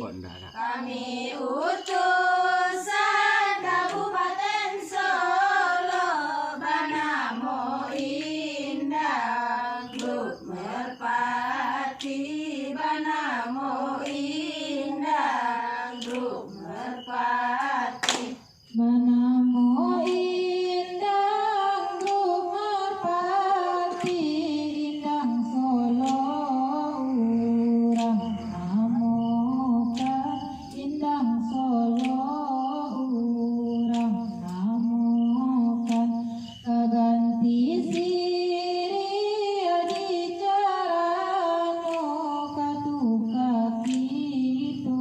Kami utusan Kabupaten Solo, Banamo Indah, Grup Merpati. Banamo Indah, Grup Merpati. Banamo Indah, Grup Merpati, Indang Solo urang amokan, Indang Solo urang amokan, kaganti siri adicarano, katuka kitu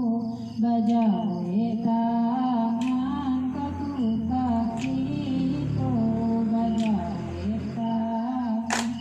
bajawe tangan, katuka kitu bajawe tangan.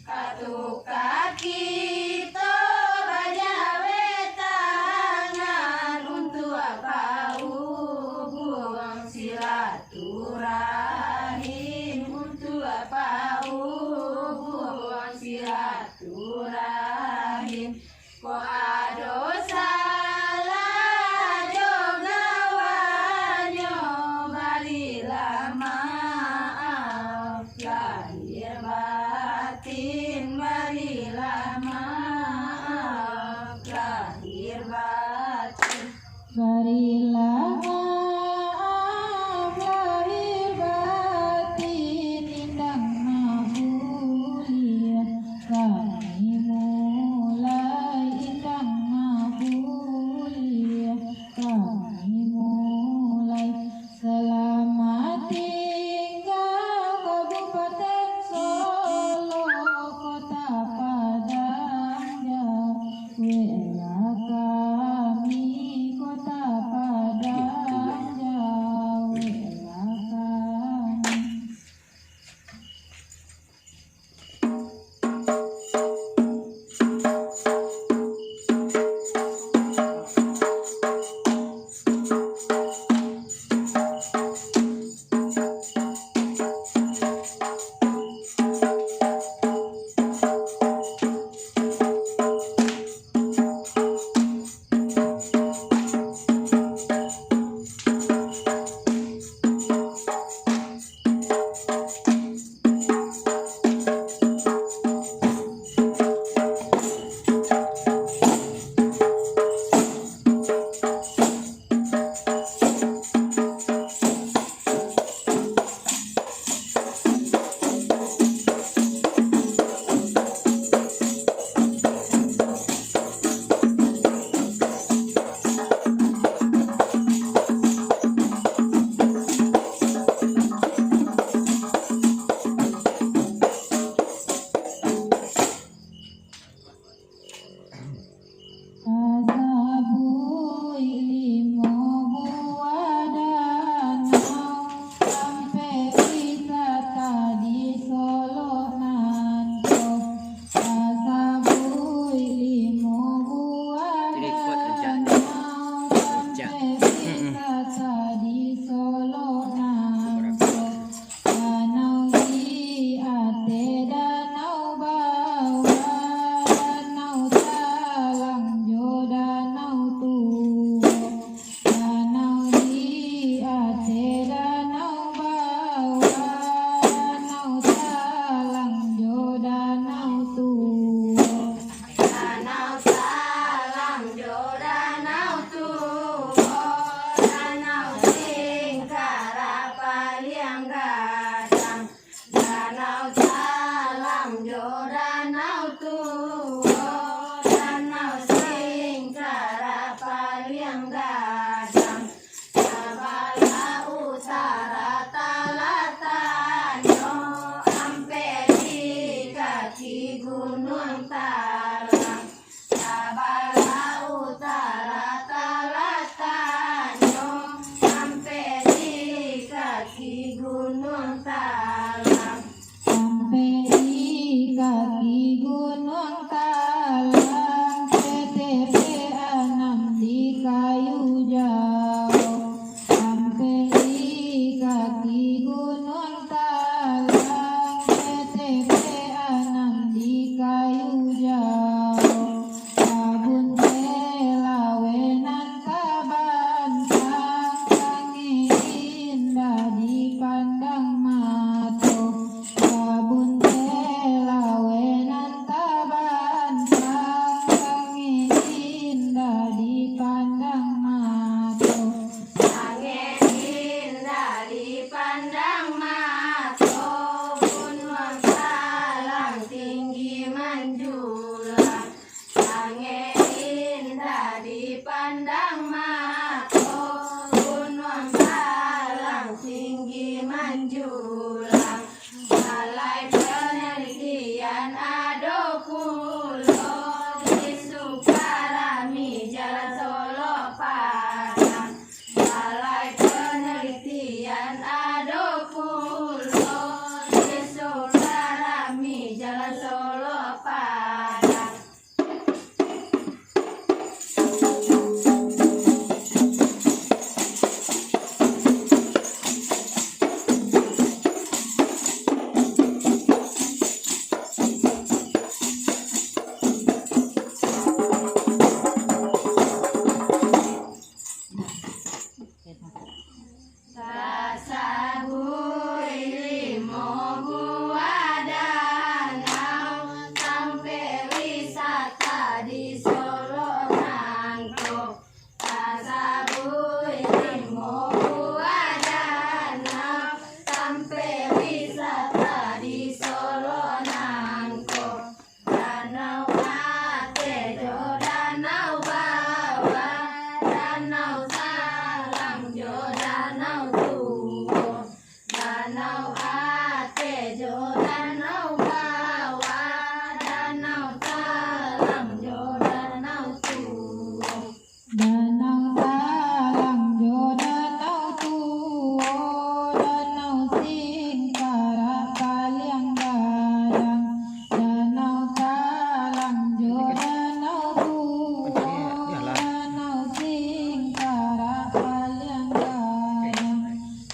Katuka kita bajawe tangan, untuk apa hubung silaturahim, untuk apa hubung silaturahim. Ko ado salah jogawanyo, barilah maaf lahir batin, barilah maaf lahir batin. Barilah maaf lahir batin, Indang Mahulia kami mulai, Indang Mahulia kami mulai. Selamat tinggal Kabupaten Solo, Kota Padang Jaya, kami Kota Padang mato, gunung palang tinggi menjulang, balai penelitian Ado Pulo di Sukarami Jalan Solo Padang, balai penelitian Ado Pulo di Sukarami Jalan Solo Padang. Tasabui limo buah danau, sampai wisata di Solo Nangko. Tasabui limo buah danau, sampai wisata di Solo Nangko. Danau Atejo, danau bawah, danau Salam Jo, danau Tuwo, danau Atejo, danau bawah, danau Salam Jo, danau Tuwo. Danau Salangjo, Danau Tuwo, Danau Singkara, Palianggadang, Danau Salangjo, Danau Tuwo, Danau Singkara, Palianggadang,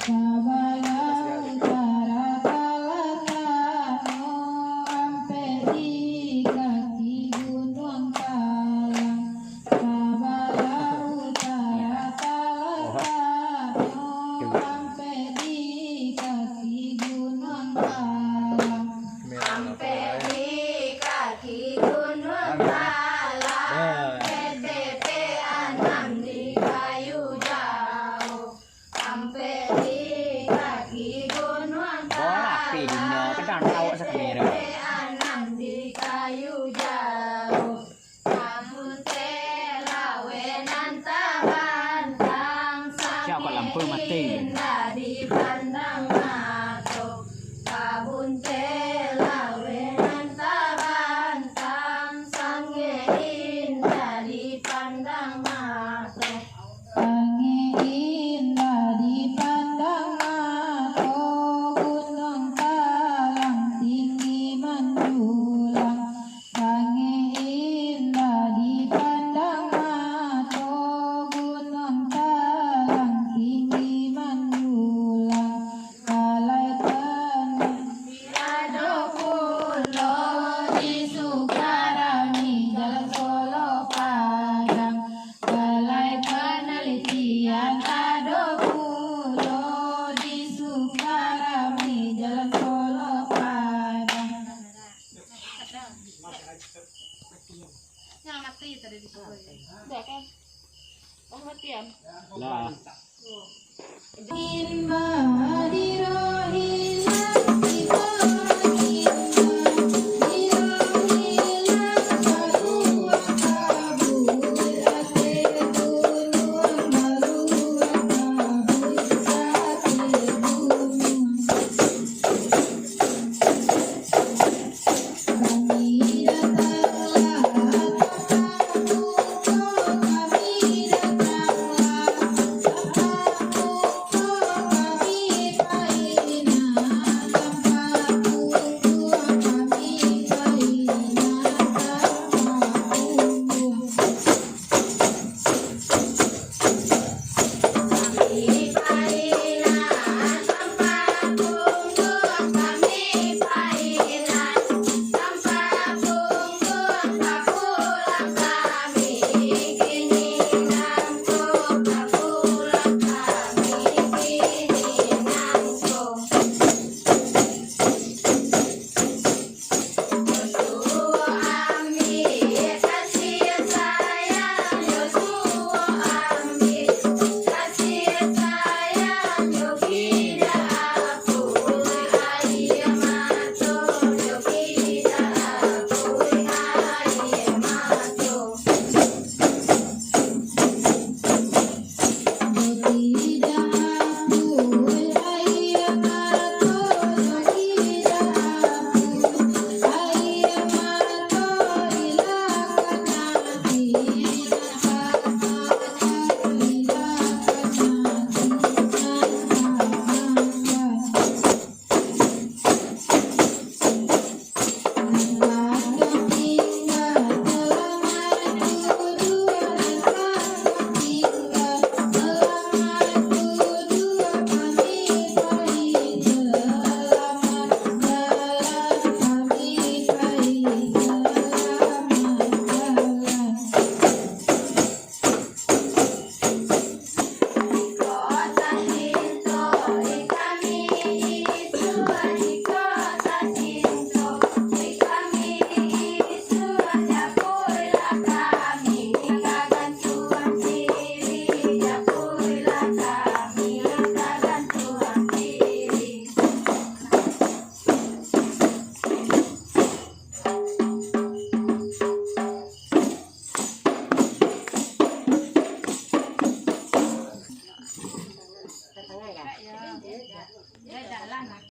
Sabaya Utara, Kalatano, ampe di kaki Gunung Palang. Sabaya Utara, Kalatano, ampe di kaki Gunung Palang. Sampai di kaki Gunung Palang, PTP 6 di kayu jauh. Sampai di kaki Gunung Palang, PTP 6 di kayu jauh. Kabute lawenan tabantang, sange indah dipandang mato. Kabute lawenan tabantang, sange indah dipandang mato. Sange indah dipandang mato, Gunung Palang tinggi menjulang. Sange indah dipandang mato, Gunung Palang tinggi menjulang. Balai Ado Pulo di Sukarami Jalan Solo Padang, balai penelitian Ado Pulo di Sukarami Jalan Solo Padang. Yang mati tadi di Solo ya. Udah kan? Oh matian. Lah. Inba diro hilang tiba inba diro hilang barua kabul ate gunung barua kabul ate gunung kami datanglah kami datanglah kami Ya jalan.